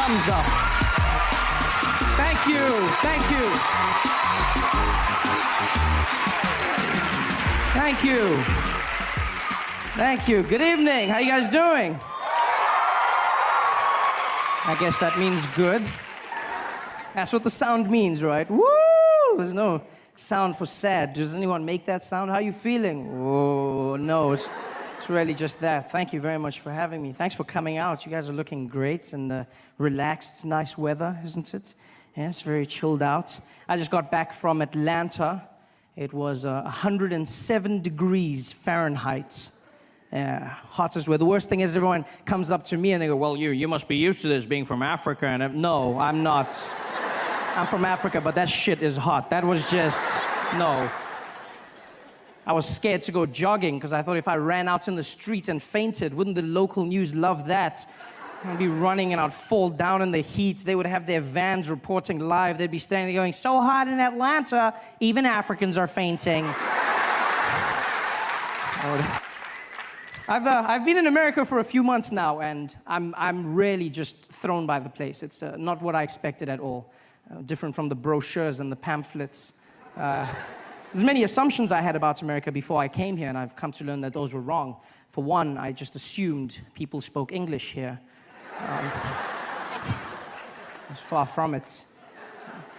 thumbs up. Thank you. Thank you. Thank you. Thank you. Good evening. How you guys doing? I guess that means good. That's what the sound means, right? Woo! There's no sound for sad. Does anyone make that sound? How are you feeling? Oh, no, it's really just that. Thank you very much for having me. Thanks for coming out. You guys are looking great and relaxed. It's nice weather, isn't it? Yeah, it's very chilled out. I just got back from Atlanta. It was 107 degrees Fahrenheit. Yeah, hottest weather. The worst thing is everyone comes up to me and they go, well, you must be used to this being from Africa. And no, I'm not. I'm from Africa, but that shit is hot. That was just, no. I was scared to go jogging because I thought if I ran out in the street and fainted, wouldn't the local news love that? I'd be running and I'd fall down in the heat. They would have their vans reporting live. They'd be standing there going, so hot in Atlanta, even Africans are fainting. I've been in America for a few months now, and I'm really just thrown by the place. It's not what I expected at all. Different from the brochures and the pamphlets. There's many assumptions I had about America before I came here, and I've come to learn that those were wrong. For one, I just assumed people spoke English here. It's far from it.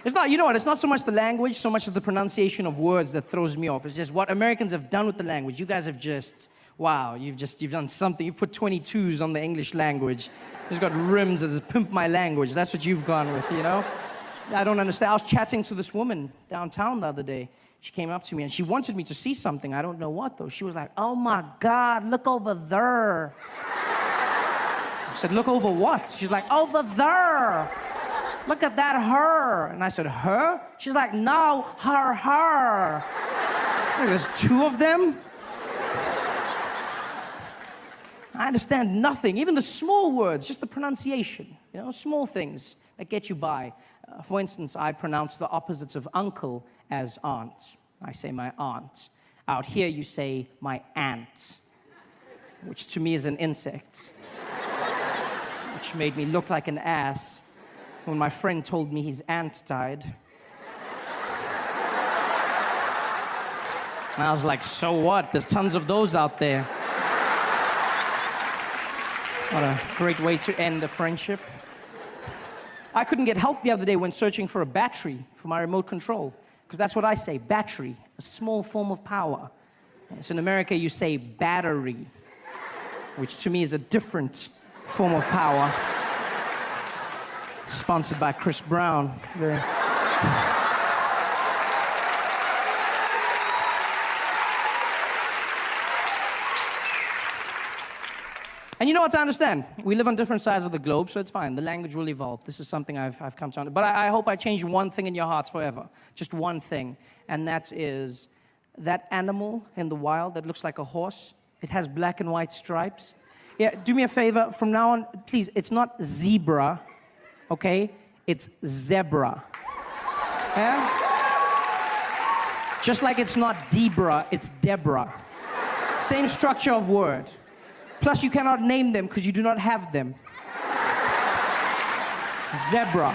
It's not, you know what, it's not so much the language, so much as the pronunciation of words that throws me off. It's just what Americans have done with the language. You guys have just, wow, you've done something. You've put 22s on the English language. You've got rims that says, pimp my language. That's what you've gone with, you know? I don't understand. I was chatting to this woman downtown the other day. She came up to me and she wanted me to see something. I don't know what, though. She was like, oh my God, look over there. I said, look over what? She's like, over there. Look at that her. And I said, her? She's like, no, her. There's two of them? I understand nothing, even the small words, just the pronunciation, you know, small things that get you by. For instance, I pronounce the opposites of uncle as aunt. I say my aunt. Out here, you say my aunt, which to me is an insect, which made me look like an ass when my friend told me his aunt died. And I was like, so what? There's tons of those out there. What a great way to end a friendship. I couldn't get help the other day when searching for a battery for my remote control, because that's what I say, battery, a small form of power. Yes, in America, you say battery, which to me is a different form of power. Sponsored by Chris Brown. Very... And you know what, I understand. We live on different sides of the globe, so it's fine. The language will evolve. This is something I've come to understand. But I hope I change one thing in your hearts forever. Just one thing. And that is that animal in the wild that looks like a horse. It has black and white stripes. Yeah, do me a favor. From now on, please, it's not zebra, okay? It's zebra. Yeah? Just like it's not Debra, it's Deborah. Same structure of word. Plus, you cannot name them because you do not have them. Zebra.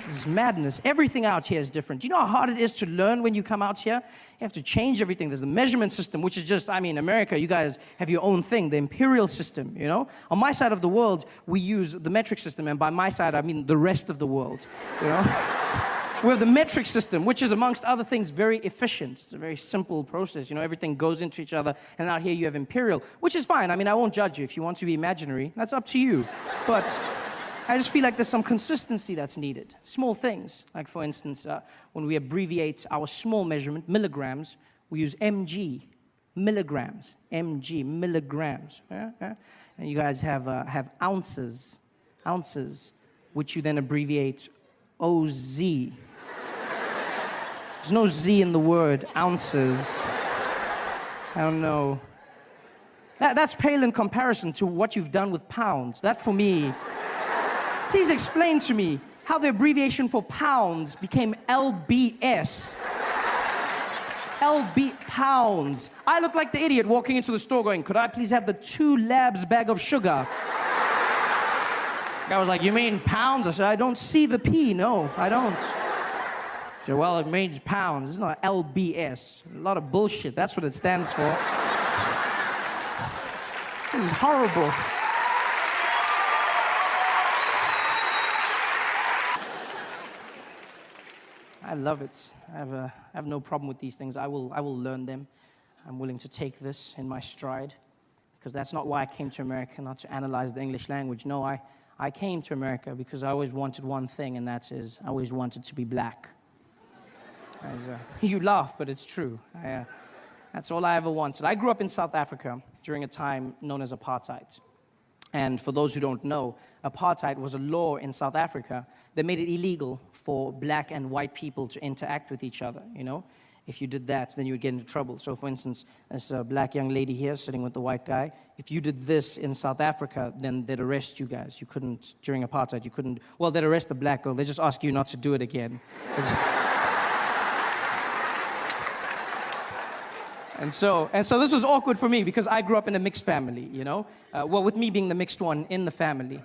This is madness. Everything out here is different. Do you know how hard it is to learn when you come out here? You have to change everything. There's the measurement system, which is just, I mean, America, you guys have your own thing, the imperial system, you know? On my side of the world, we use the metric system, and by my side, I mean the rest of the world, you know? We have the metric system, which is, amongst other things, very efficient. It's a very simple process. You know, everything goes into each other. And out here you have imperial, which is fine. I mean, I won't judge you. If you want to be imaginary, that's up to you. But I just feel like there's some consistency that's needed. Small things. Like, for instance, when we abbreviate our small measurement, milligrams, we use mg, milligrams. Mg, milligrams. Yeah? Yeah? And you guys have ounces, which you then abbreviate OZ. There's no Z in the word, ounces. I don't know. That's pale in comparison to what you've done with pounds. That, for me, please explain to me how the abbreviation for pounds became LBS. LB, pounds. I look like the idiot walking into the store going, could I please have the 2 labs bag of sugar? Guy was like, you mean pounds? I said, I don't see the P. No, I don't. He said, well, it means pounds. It's not LBS. A lot of bullshit. That's what it stands for. This is horrible. I love it. I have no problem with these things. I will learn them. I'm willing to take this in my stride, because that's not why I came to America, not to analyze the English language. No, I came to America because I always wanted one thing, and that is I always wanted to be black. You laugh, but it's true. That's all I ever wanted. I grew up in South Africa during a time known as apartheid. And for those who don't know, apartheid was a law in South Africa that made it illegal for black and white people to interact with each other, you know? If you did that, then you would get into trouble. So for instance, there's a black young lady here sitting with the white guy. If you did this in South Africa, then they'd arrest you guys. You couldn't, during apartheid, you couldn't, well, they'd arrest the black girl. They just ask you not to do it again. And so this was awkward for me because I grew up in a mixed family, you know? Well, with me being the mixed one in the family.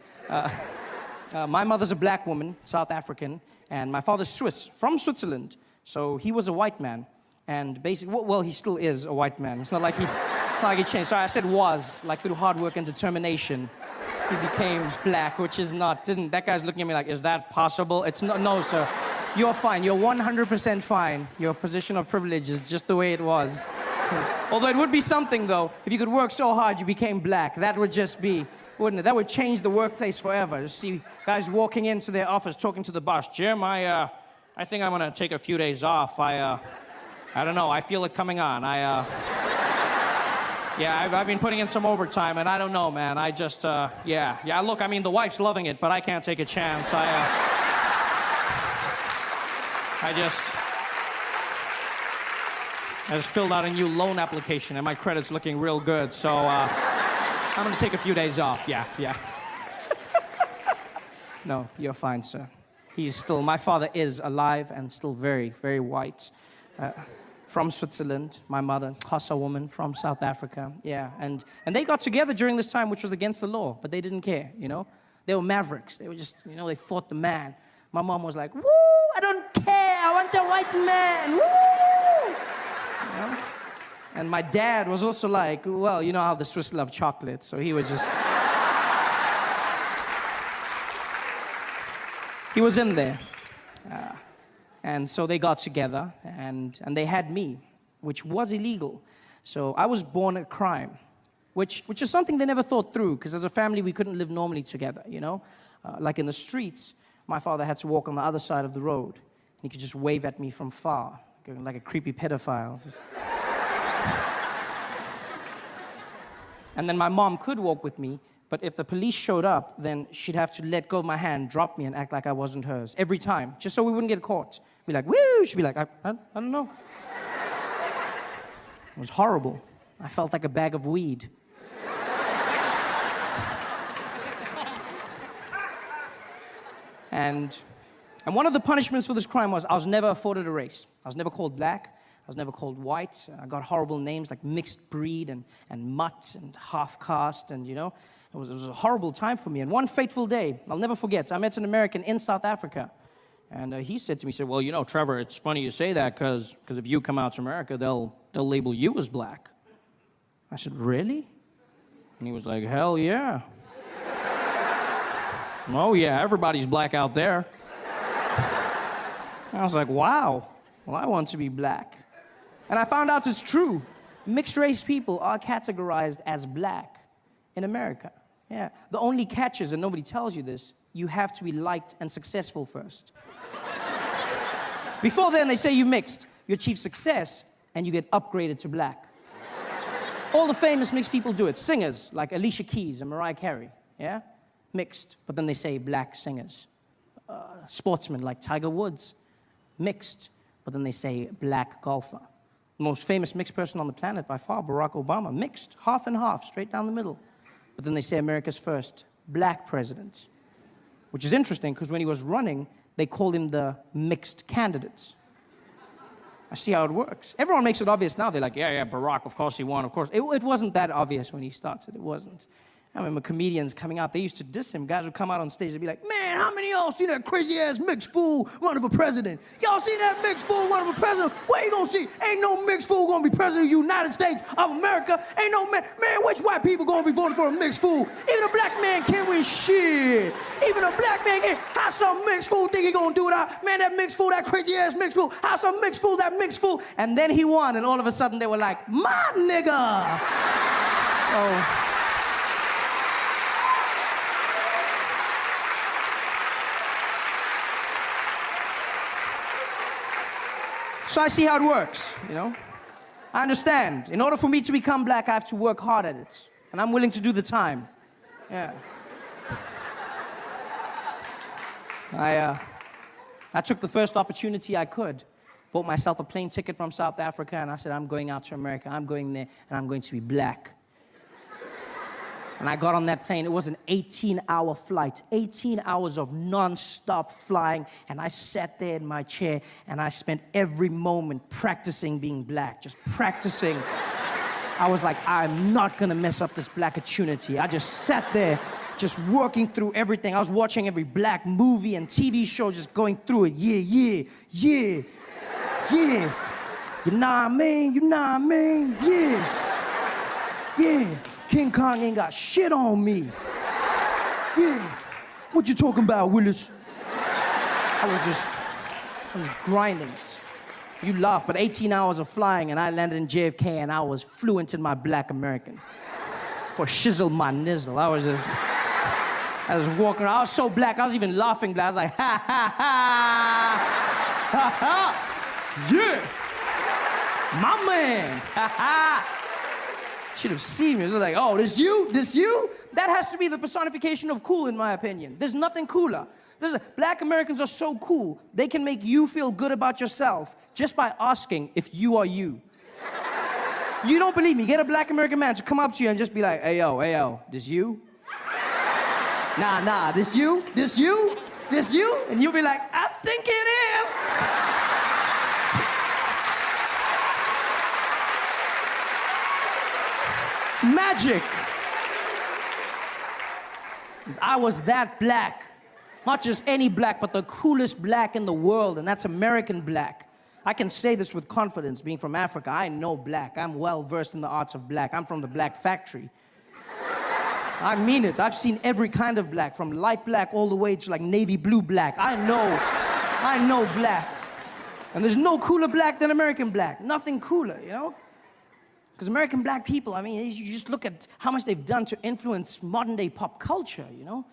My mother's a black woman, South African, and my father's Swiss, from Switzerland. So he was a white man, and basically, well, he still is a white man. It's not like he changed. Sorry, I said was, like through hard work and determination, he became black, which is not, that guy's looking at me like, is that possible? It's not, no, sir. You're fine, you're 100% fine. Your position of privilege is just the way it was. Although it would be something, though, if you could work so hard you became black. That would just be, wouldn't it? That would change the workplace forever. To see guys walking into their office talking to the boss. Jim, I think I'm gonna take a few days off. I don't know, I feel it coming on. Yeah, I've been putting in some overtime, and I don't know, man. I just, yeah, look, I mean, the wife's loving it, but I can't take a chance. I just filled out a new loan application, and my credit's looking real good, so I'm gonna take a few days off, yeah. No, you're fine, sir. He's still, my father is alive and still very, very white. From Switzerland, my mother, Xhosa woman from South Africa, yeah. And they got together during this time, which was against the law, but they didn't care, you know? They were mavericks. They were just, you know, they fought the man. My mom was like, woo, I don't care, I want a white man, woo! You know? And my dad was also like, well, you know how the Swiss love chocolate, so he was just... he was in there. And so they got together, and they had me, which was illegal. So I was born a crime, which is something they never thought through, because as a family, we couldn't live normally together, you know? Like in the streets, my father had to walk on the other side of the road. And he could just wave at me from far, like a creepy pedophile. Just... And then my mom could walk with me, but if the police showed up, then she'd have to let go of my hand, drop me, and act like I wasn't hers. Every time, just so we wouldn't get caught. Be like, woo! She'd be like, I don't know. It was horrible. I felt like a bag of weed. And one of the punishments for this crime was I was never afforded a race. I was never called black. I was never called white. I got horrible names like mixed breed and mutt and half caste, and you know, it was a horrible time for me. And one fateful day, I'll never forget, I met an American in South Africa. And he said to me, well, you know, Trevor, it's funny you say that because if you come out to America, they'll label you as black. I said, really? And he was like, hell yeah. Oh yeah, everybody's black out there. And I was like, wow, well, I want to be black. And I found out it's true. Mixed race people are categorized as black in America. Yeah. The only catch is, and nobody tells you this, you have to be liked and successful first. Before then, they say you mixed. You achieve success, and you get upgraded to black. All the famous mixed people do it. Singers, like Alicia Keys and Mariah Carey, yeah? Mixed, but then they say black singers. Sportsmen, like Tiger Woods, mixed, but then they say black golfer. The most famous mixed person on the planet by far, Barack Obama, mixed, half and half, straight down the middle. But then they say America's first black president, which is interesting because when he was running, they called him the mixed candidate. I see how it works. Everyone makes it obvious now. They're like, yeah, Barack, of course he won, of course. It wasn't that obvious when he started. It wasn't. I remember comedians coming out, they used to diss him. Guys would come out on stage, they'd be like, man, how many of y'all seen that crazy-ass mixed fool running for president? Y'all seen that mixed fool running for president? Where you gonna see? Ain't no mixed fool gonna be president of the United States of America. Ain't no man, which white people gonna be voting for a mixed fool? Even a black man can't win shit. Even a black man can't. How some mixed fool think he gonna do it out? Man, that mixed fool, that crazy-ass mixed fool. How some mixed fool, that mixed fool? And then he won, and all of a sudden they were like, my nigga. So I see how it works, you know? I understand. In order for me to become black, I have to work hard at it. And I'm willing to do the time. Yeah. I took the first opportunity I could. Bought myself a plane ticket from South Africa, and I said, I'm going out to America. I'm going there, and I'm going to be black. And I got on that plane. It was an 18-hour flight, 18 hours of non-stop flying. And I sat there in my chair, and I spent every moment practicing being black, just practicing. I was like, I'm not gonna mess up this black opportunity. I just sat there, just working through everything. I was watching every black movie and TV show, just going through it. Yeah. You know what I mean? Yeah. King Kong ain't got shit on me. Yeah. What you talking about, Willis? I was grinding it. You laugh, but 18 hours of flying, and I landed in JFK, and I was fluent in my black American. For shizzle my nizzle. I was walking around. I was so black, I was even laughing black. I was like, ha, ha, ha. Yeah. My man. Ha, ha. Should have seen me. It was like, oh, this you? That has to be the personification of cool, in my opinion. There's nothing cooler. Black Americans are so cool, they can make you feel good about yourself just by asking if you are you. You don't believe me? Get a black American man to come up to you and just be like, hey, yo, this you? Nah, this you? And you'll be like, I think it is. It's magic. I was that black. Not just any black, but the coolest black in the world, and that's American black. I can say this with confidence, being from Africa. I know black. I'm well versed in the arts of black. I'm from the black factory. I mean it. I've seen every kind of black, from light black all the way to like navy blue black. I know black. And there's no cooler black than American black. Nothing cooler, you know? Because American black people, I mean, you just look at how much they've done to influence modern day pop culture, you know?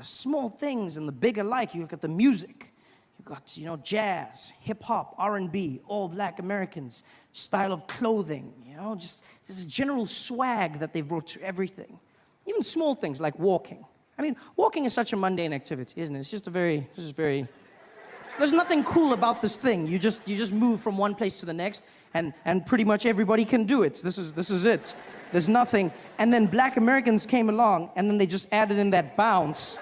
Small things and the big alike. You look at the music. You've got, you know, jazz, hip hop, R&B, all black Americans, style of clothing, you know, just this general swag that they've brought to everything. Even small things like walking. I mean, walking is such a mundane activity, isn't it? It's just very, there's nothing cool about this thing. You just move from one place to the next, and pretty much everybody can do it. This is it. There's nothing. And then black Americans came along, and then they just added in that bounce,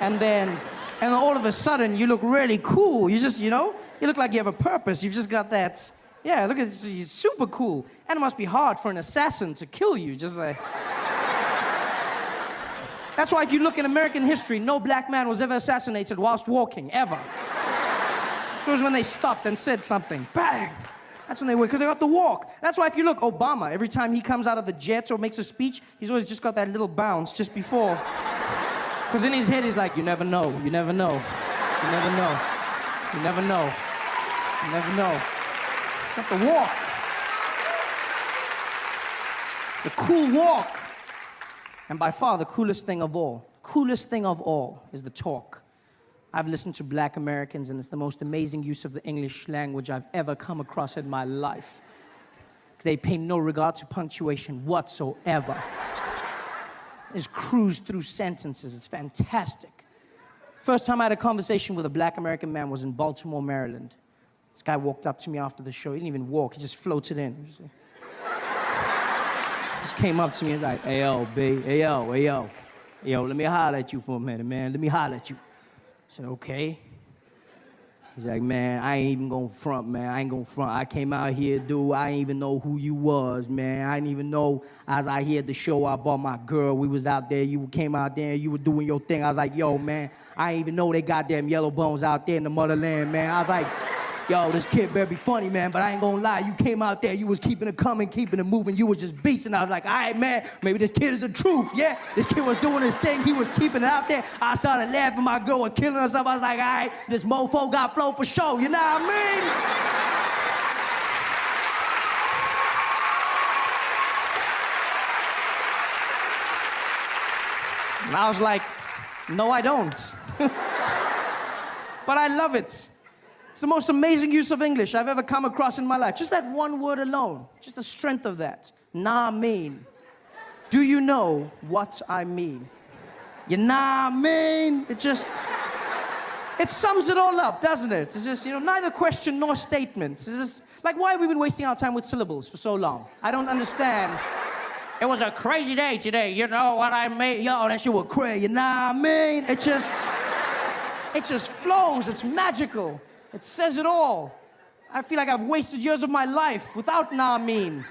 and then all of a sudden you look really cool. You just, you know, you look like you have a purpose. You've just got that. Yeah, look at this. It's super cool. And it must be hard for an assassin to kill you. Just like. That's why if you look in American history, no black man was ever assassinated whilst walking, ever. So it was when they stopped and said something, bang. That's when they went, because they got to walk. That's why if you look, Obama, every time he comes out of the jets or makes a speech, he's always just got that little bounce just before. Because in his head, he's like, you never know, you never know, you never know, you never know, you never know. Got to walk. It's a cool walk. And by far, the coolest thing of all is the talk. I've listened to black Americans, and it's the most amazing use of the English language I've ever come across in my life. Because they pay no regard to punctuation whatsoever. Just cruise through sentences. It's fantastic. First time I had a conversation with a black American man was in Baltimore, Maryland. This guy walked up to me after the show. He didn't even walk. He just floated in. Just came up to me and like, hey, yo, B, hey, yo, let me holler at you for a minute, man. Let me holler at you. I said, okay. He's like, man, I ain't even gonna front, man. I ain't gonna front. I came out here, dude. I ain't even know who you was, man. I didn't even know. As I hear the show, I bought my girl. We was out there. You came out there. You were doing your thing. I was like, yo, man, I ain't even know they got them yellow bones out there in the motherland, man. I was like, yo, this kid better be funny, man, but I ain't gonna lie. You came out there, you was keeping it coming, keeping it moving. You was just beasting. I was like, all right, man, maybe this kid is the truth, yeah? This kid was doing his thing. He was keeping it out there. I started laughing. My girl was killing herself. I was like, all right, this mofo got flow for show. You know what I mean? And I was like, no, I don't. But I love it. It's the most amazing use of English I've ever come across in my life. Just that one word alone, just the strength of that. Nah mean. Do you know what I mean? You nah mean? It sums it all up, doesn't it? It's just, neither question nor statement. It's just, like, why have we been wasting our time with syllables for so long? I don't understand. It was a crazy day today, you know what I mean? Yo, that shit was crazy, you know what I mean? It just flows, it's magical. It says it all. I feel like I've wasted years of my life without nah mean.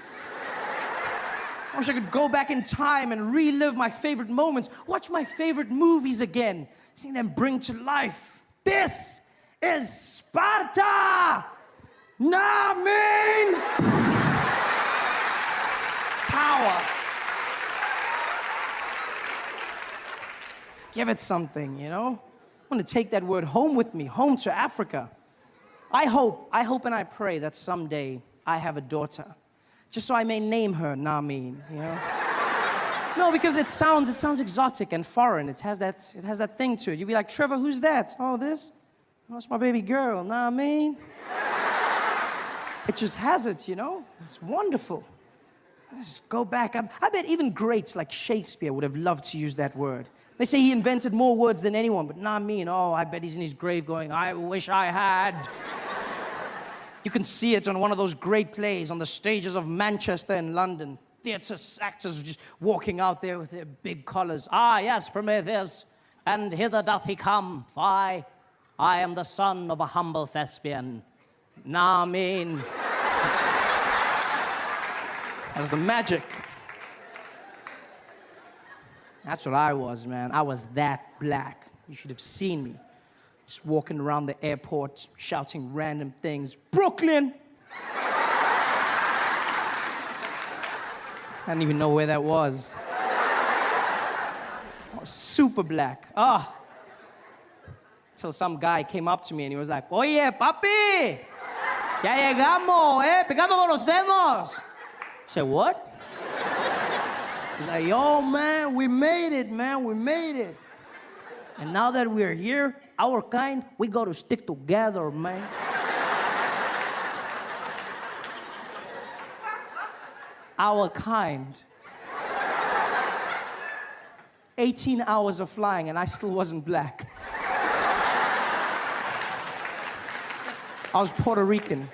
I wish I could go back in time and relive my favorite moments, watch my favorite movies again, seeing them bring to life. This is Sparta! Nah mean! Power. Let's give it something, I want to take that word home with me, home to Africa. I hope and I pray that someday I have a daughter, just so I may name her Namin, No, because it sounds exotic and foreign. It has that thing to it. You'd be like, Trevor, who's that? Oh, this? Oh, it's my baby girl, Namin. It just has it, It's wonderful. Let's go back. I bet even greats like Shakespeare would have loved to use that word. They say he invented more words than anyone, but Namin, oh, I bet he's in his grave going, I wish I had. You can see it on one of those great plays on the stages of Manchester and London. Theatre actors just walking out there with their big collars. Ah, yes, Prometheus, and hither doth he come. I am the son of a humble thespian. Namin. That's the magic. That's what I was, man. I was that black. You should have seen me. Just walking around the airport, shouting random things. Brooklyn! I didn't even know where that was. I was super black. Till some guy came up to me and he was like, Oye, papi! Ya llegamos, Pecado conocemos! I said, what? He's like, yo, man, we made it, man, we made it. And now that we're here, our kind, we got to stick together, man. Our kind. 18 hours of flying and I still wasn't black. I was Puerto Rican.